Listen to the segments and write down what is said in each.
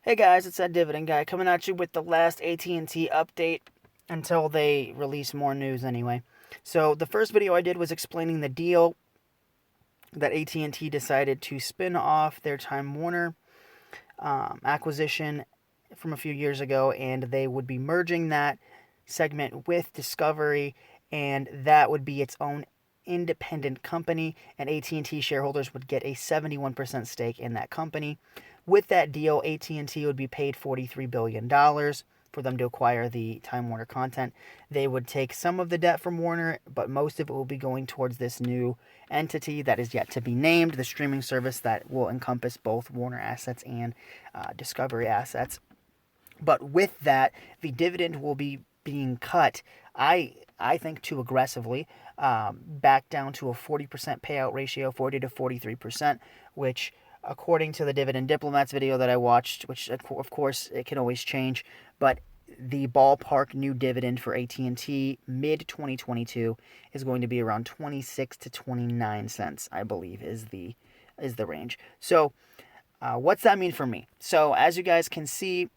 Hey guys, it's that Dividend guy coming at you with the last AT&T update until they release more news anyway. So the first video I did was explaining the deal that AT&T decided to spin off their Time Warner acquisition from a few years ago, and they would be merging that segment with Discovery, and that would be its own independent company, and AT&T shareholders would get a 71% stake in that company. With that deal, AT&T would be paid $43 billion for them to acquire the Time Warner content. They would take some of the debt from Warner, but most of it will be going towards this new entity that is yet to be named, the streaming service that will encompass both Warner assets and Discovery assets. But with that, the dividend will be being cut. I think too aggressively, back down to a 40% payout ratio, 40 to 43%, which according to the Dividend Diplomats video that I watched, which of course it can always change, but the ballpark new dividend for AT&T mid 2022 is going to be around 26 to 29 cents, I believe is the range. So, what's that mean for me? So, as you guys can see,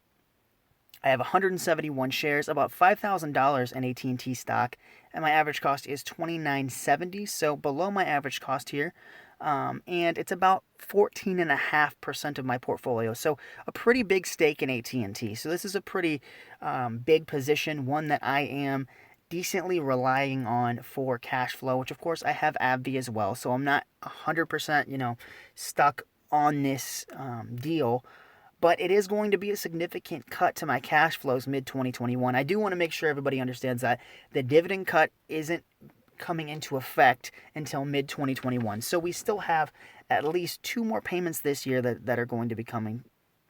I have 171 shares, about $5,000 in AT&T stock, and my average cost is $29.70, so below my average cost here. And it's about 14.5% of my portfolio, so a pretty big stake in AT&T. So this is a pretty big position, one that I am decently relying on for cash flow, which of course I have AbbVie as well, so I'm not 100%, stuck on this deal, but it is going to be a significant cut to my cash flows mid 2021. I do want to make sure everybody understands that the dividend cut isn't coming into effect until mid 2021. So we still have at least two more payments this year that are going to be coming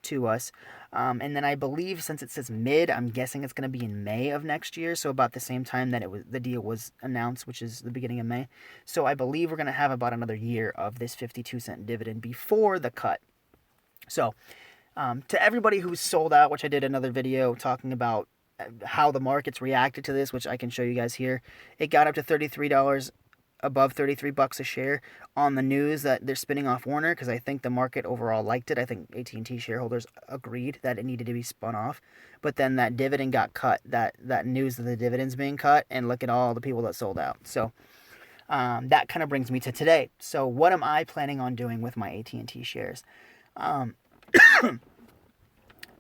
to us. And then I believe, since it says mid, I'm guessing it's going to be in May of next year, so about the same time that the deal was announced, which is the beginning of May. So I believe we're going to have about another year of this 52-cent dividend before the cut. So to everybody who's sold out, which I did another video talking about how the markets reacted to this, which I can show you guys here. It got up to $33, above $33 a share on the news that they're spinning off Warner, because I think the market overall liked it. I think AT&T shareholders agreed that it needed to be spun off. But then that dividend got cut, that news that the dividend's being cut, and look at all the people that sold out. So that kind of brings me to today. So what am I planning on doing with my AT&T shares?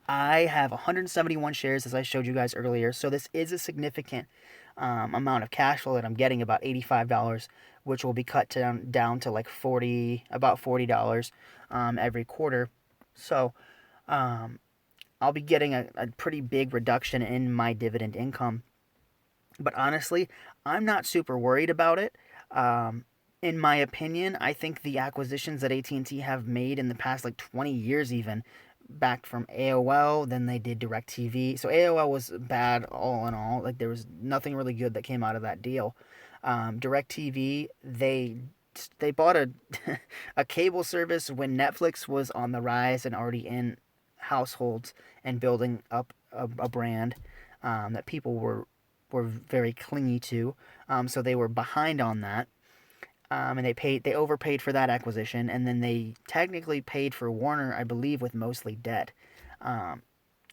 I have 171 shares, as I showed you guys earlier, so this is a significant amount of cash flow that I'm getting, about $85, which will be cut down to like about $40 every quarter. So I'll be getting a pretty big reduction in my dividend income. But honestly, I'm not super worried about it. In my opinion, I think the acquisitions that AT&T have made in the past like 20 years even, back from AOL, then they did DirecTV. So AOL was bad all in all. Like, there was nothing really good that came out of that deal. DirecTV, they bought a a cable service when Netflix was on the rise and already in households and building up a brand that people were very clingy to. So they were behind on that. And they overpaid for that acquisition, and then they technically paid for Warner, I believe, with mostly debt.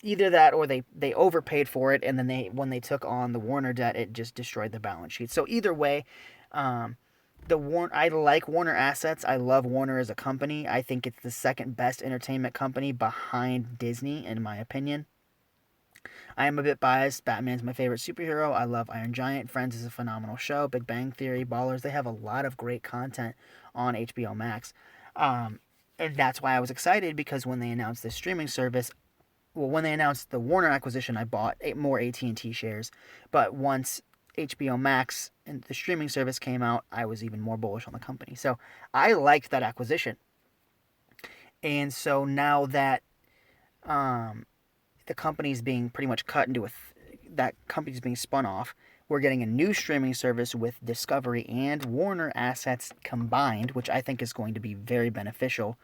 Either that, or they overpaid for it, and then when they took on the Warner debt, it just destroyed the balance sheet. So either way, I like Warner assets. I love Warner as a company. I think it's the second best entertainment company behind Disney, in my opinion. I am a bit biased. Batman's my favorite superhero. I love Iron Giant. Friends is a phenomenal show. Big Bang Theory, Ballers. They have a lot of great content on HBO Max. And that's why I was excited, because when they announced this streaming service, when they announced the Warner acquisition, I bought more AT&T shares. But once HBO Max and the streaming service came out, I was even more bullish on the company. So I liked that acquisition. And so now that the company's being pretty much cut into that company's being spun off, we're getting a new streaming service with Discovery and Warner assets combined, which I think is going to be very beneficial,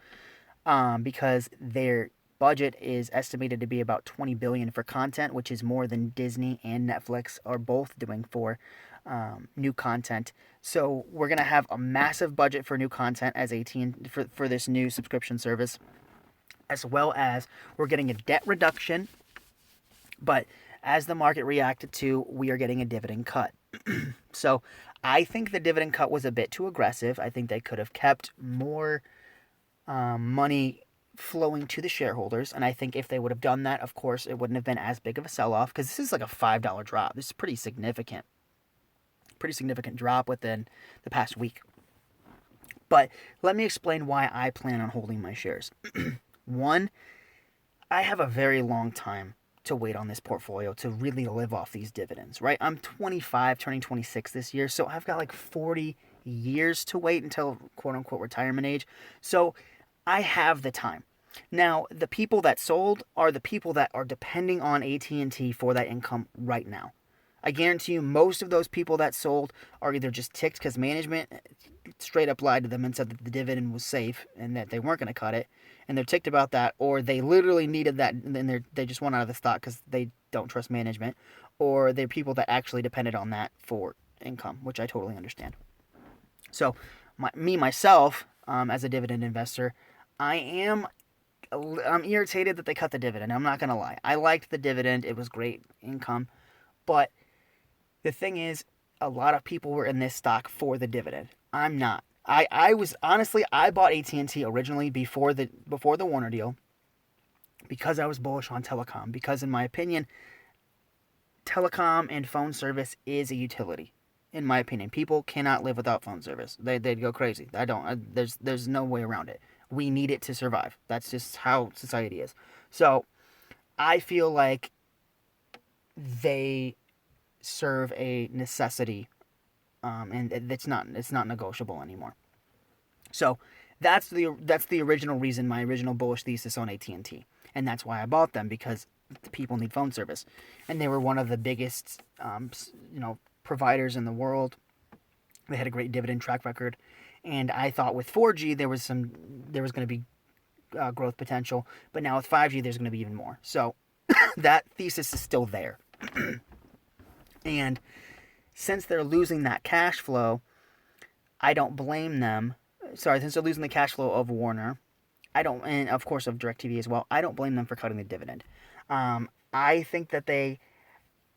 because their budget is estimated to be about $20 billion for content, which is more than Disney and Netflix are both doing for new content. So we're gonna have a massive budget for new content as for this new subscription service. as well as we're getting a debt reduction. But as the market reacted to, we are getting a dividend cut. So I think the dividend cut was a bit too aggressive. I think they could have kept more money flowing to the shareholders. And I think if they would have done that, of course, it wouldn't have been as big of a sell-off, because this is like a $5 drop. This is pretty significant. Pretty significant drop within the past week. But let me explain why I plan on holding my shares. One, I have a very long time to wait on this portfolio to really live off these dividends, right? I'm 25, turning 26 this year, so I've got like 40 years to wait until quote-unquote retirement age. So I have the time. Now, the people that sold are the people that are depending on AT&T for that income right now. I guarantee you most of those people that sold are either just ticked because management straight up lied to them and said that the dividend was safe and that they weren't going to cut it, and they're ticked about that, or they literally needed that and then they just want out of the stock because they don't trust management, or they're people that actually depended on that for income, which I totally understand. So myself, as a dividend investor, I'm irritated that they cut the dividend. I'm not going to lie. I liked the dividend. It was great income. But the thing is, a lot of people were in this stock for the dividend. I'm not. I was honestly, I bought AT&T originally before the Warner deal because I was bullish on telecom, because in my opinion, telecom and phone service is a utility. In my opinion, people cannot live without phone service. They'd go crazy. There's no way around it. We need it to survive. That's just how society is. So I feel like they serve a necessity, and it's not negotiable anymore. So that's the original reason, my original bullish thesis on AT&T, and that's why I bought them, because the people need phone service, and they were one of the biggest providers in the world. They had a great dividend track record, and I thought with 4G there was going to be growth potential, but now with 5G there's going to be even more. So that thesis is still there. And since they're losing that cash flow, I don't blame them. Sorry, since they're losing the cash flow of Warner, and of course of DirecTV as well, I don't blame them for cutting the dividend. I think that they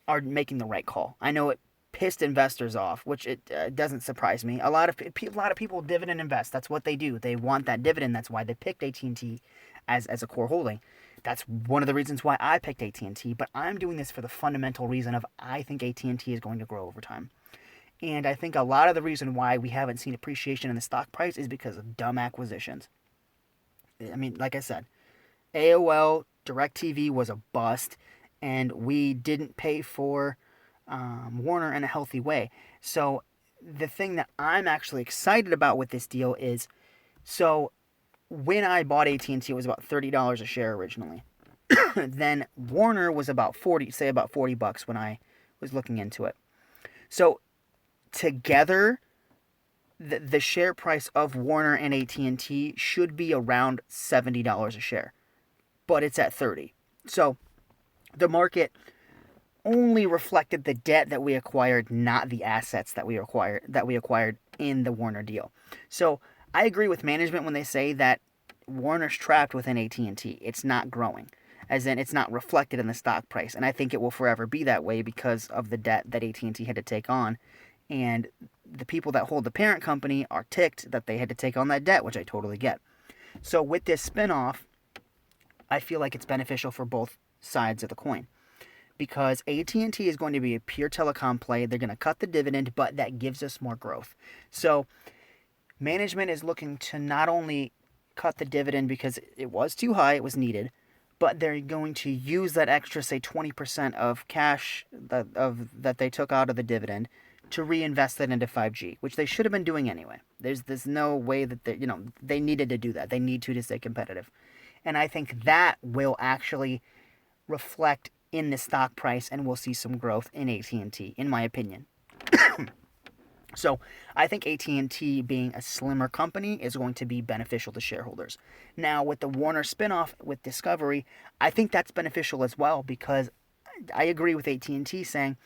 are making the right call. I know it pissed investors off, which it doesn't surprise me. A lot of people dividend invest. That's what they do. They want that dividend. That's why they picked AT&T as a core holding. That's one of the reasons why I picked AT&T, but I'm doing this for the fundamental reason of I think AT&T is going to grow over time. And I think a lot of the reason why we haven't seen appreciation in the stock price is because of dumb acquisitions. I mean, like I said, AOL, DirecTV was a bust, and we didn't pay for Warner in a healthy way. So the thing that I'm actually excited about with this deal is, so when I bought AT&T, it was about $30 a share originally. Then Warner was about $40 when I was looking into it. So together, the share price of Warner and AT&T should be around $70 a share, but it's at $30. So the market only reflected the debt that we acquired, not the assets that we acquired in the Warner deal. So I agree with management when they say that Warner's trapped within AT&T. It's not growing, as in it's not reflected in the stock price. And I think it will forever be that way because of the debt that AT&T had to take on. And the people that hold the parent company are ticked that they had to take on that debt, which I totally get. So with this spinoff, I feel like it's beneficial for both sides of the coin, because AT&T is going to be a pure telecom play. They're going to cut the dividend, but that gives us more growth. So management is looking to not only cut the dividend because it was too high, it was needed, but they're going to use that extra, say 20% of cash that they took out of the dividend to reinvest that into 5G, which they should have been doing anyway. There's no way that they needed to do that. They need to stay competitive. And I think that will actually reflect in the stock price, and we'll see some growth in AT&T, in my opinion. So I think AT&T being a slimmer company is going to be beneficial to shareholders. Now with the Warner spinoff with Discovery, I think that's beneficial as well, because I agree with AT&T saying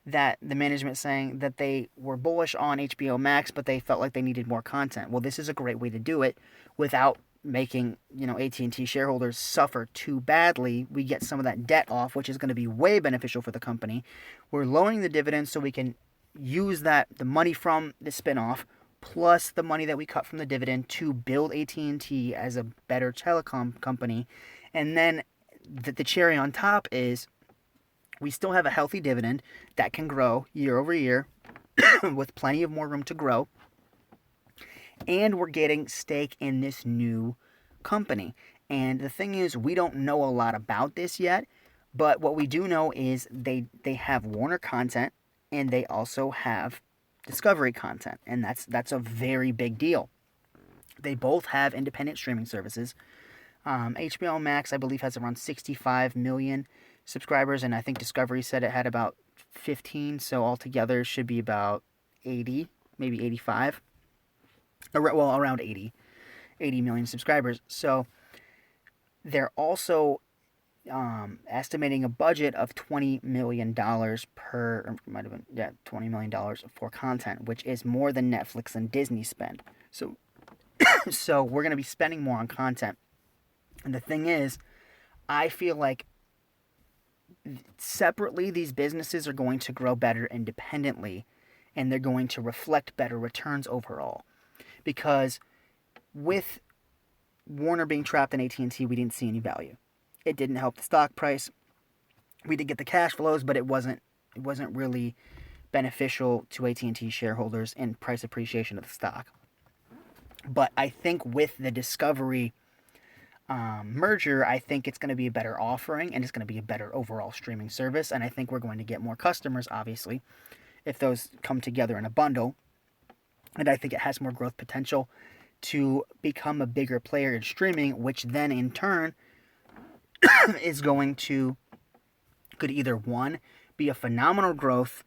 that the management saying that they were bullish on HBO Max, but they felt like they needed more content. Well, this is a great way to do it without making, AT&T shareholders suffer too badly. We get some of that debt off, which is going to be way beneficial for the company. We're lowering the dividends so we can use the money from the spinoff plus the money that we cut from the dividend to build AT&T as a better telecom company. And then the cherry on top is we still have a healthy dividend that can grow year over year with plenty of more room to grow. And we're getting stake in this new company. And the thing is, we don't know a lot about this yet, but what we do know is they have Warner content and they also have Discovery content, and that's a very big deal. They both have independent streaming services. HBO Max, I believe, has around 65 million subscribers, and I think Discovery said it had about 15, so altogether it should be about 80, maybe 85. Well, around 80 million subscribers. So they're also estimating a budget of $20 million per, might have been, yeah, $20 million for content, which is more than Netflix and Disney spend. So, so we're going to be spending more on content. And the thing is, I feel like separately, these businesses are going to grow better independently, and they're going to reflect better returns overall. Because with Warner being trapped in AT&T, we didn't see any value. It didn't help the stock price. We did get the cash flows, but it wasn't really beneficial to AT&T shareholders and price appreciation of the stock. But I think with the Discovery merger, I think it's going to be a better offering and it's going to be a better overall streaming service. And I think we're going to get more customers, obviously, if those come together in a bundle. And I think it has more growth potential to become a bigger player in streaming, which then in turn is could either one, be a phenomenal growth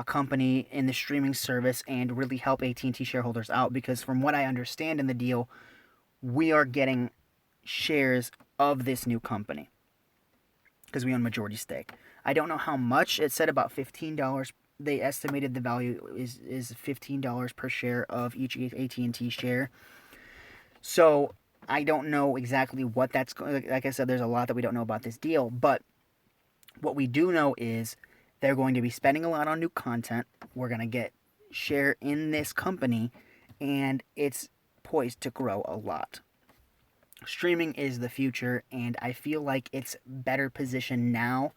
company in the streaming service and really help AT&T shareholders out, because from what I understand in the deal, we are getting shares of this new company because we own majority stake. I don't know how much. It said about $15. They estimated the value is $15 per share of each AT&T share. So I don't know exactly what that's going. Like I said, there's a lot that we don't know about this deal, but what we do know is they're going to be spending a lot on new content. We're going to get share in this company, and it's poised to grow a lot. Streaming is the future, and I feel like it's better positioned now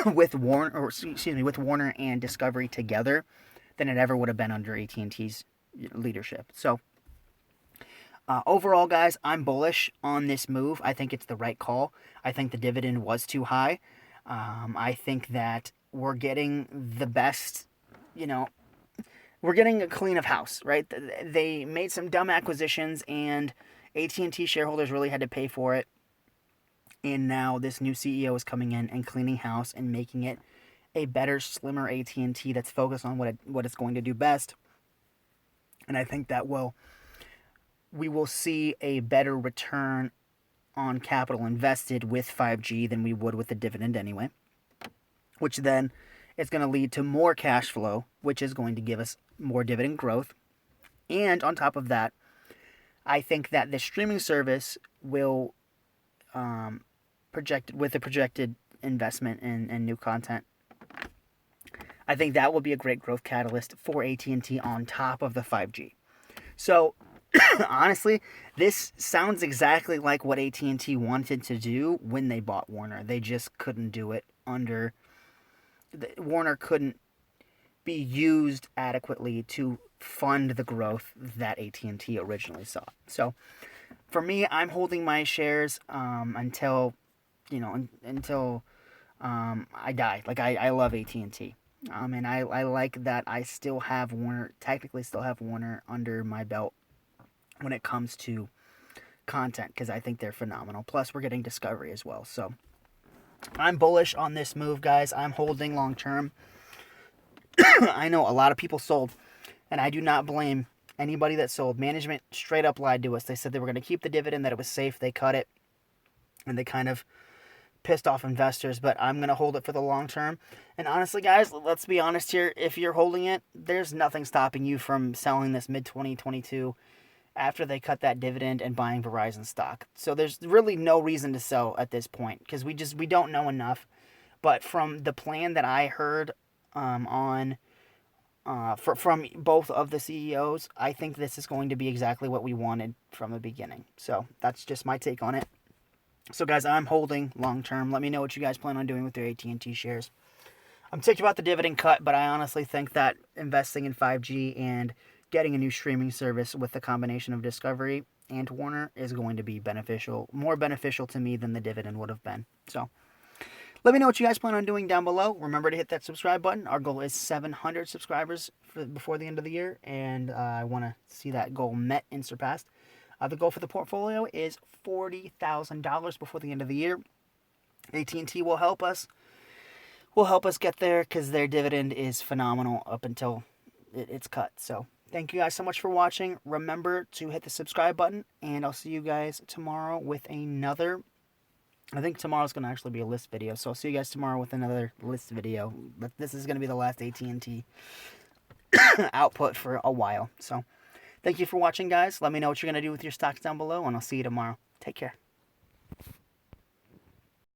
with Warner and Discovery together than it ever would have been under AT&T's leadership. So overall, guys, I'm bullish on this move. I think it's the right call. I think the dividend was too high. I think that we're getting the best, we're getting a clean of house, right? They made some dumb acquisitions, and AT&T shareholders really had to pay for it. And now this new CEO is coming in and cleaning house and making it a better, slimmer AT&T that's focused on what it's going to do best. And I think that we will see a better return on capital invested with 5G than we would with the dividend anyway, which then is going to lead to more cash flow, which is going to give us more dividend growth. And on top of that, I think that the streaming service will projected investment in new content. I think that will be a great growth catalyst for AT&T on top of the 5G. So honestly, this sounds exactly like what AT&T wanted to do when they bought Warner. They just couldn't do it Warner couldn't be used adequately to fund the growth that AT&T originally saw. So for me, I'm holding my shares until I die. Like I love AT&T. And I like that I still have Warner, technically still have Warner under my belt when it comes to content, because I think they're phenomenal. Plus, we're getting Discovery as well. So I'm bullish on this move, guys. I'm holding long term. I know a lot of people sold, and I do not blame anybody that sold. Management straight up lied to us. They said they were going to keep the dividend, that it was safe. They cut it, and they kind of pissed off investors, but I'm going to hold it for the long term. And honestly, guys, let's be honest here. If you're holding it, there's nothing stopping you from selling this mid-2022 after they cut that dividend and buying Verizon stock. So there's really no reason to sell at this point because we don't know enough. But from the plan that I heard from both of the CEOs, I think this is going to be exactly what we wanted from the beginning. So that's just my take on it. So guys, I'm holding long term. Let me know what you guys plan on doing with your AT&T shares. I'm ticked about the dividend cut, but I honestly think that investing in 5G and getting a new streaming service with the combination of Discovery and Warner is going to be beneficial, more beneficial to me than the dividend would have been. So let me know what you guys plan on doing down below. Remember to hit that subscribe button. Our goal is 700 subscribers before the end of the year, and I want to see that goal met and surpassed. The goal for the portfolio is $40,000 before the end of the year. AT&T will help us. Get there because their dividend is phenomenal up until it's cut. So thank you guys so much for watching. Remember to hit the subscribe button, and I'll see you guys tomorrow with another. I think tomorrow's going to actually be a list video, so I'll see you guys tomorrow with another list video. But this is going to be the last AT&T output for a while. So thank you for watching, guys. Let me know what you're going to do with your stocks down below, and I'll see you tomorrow. Take care.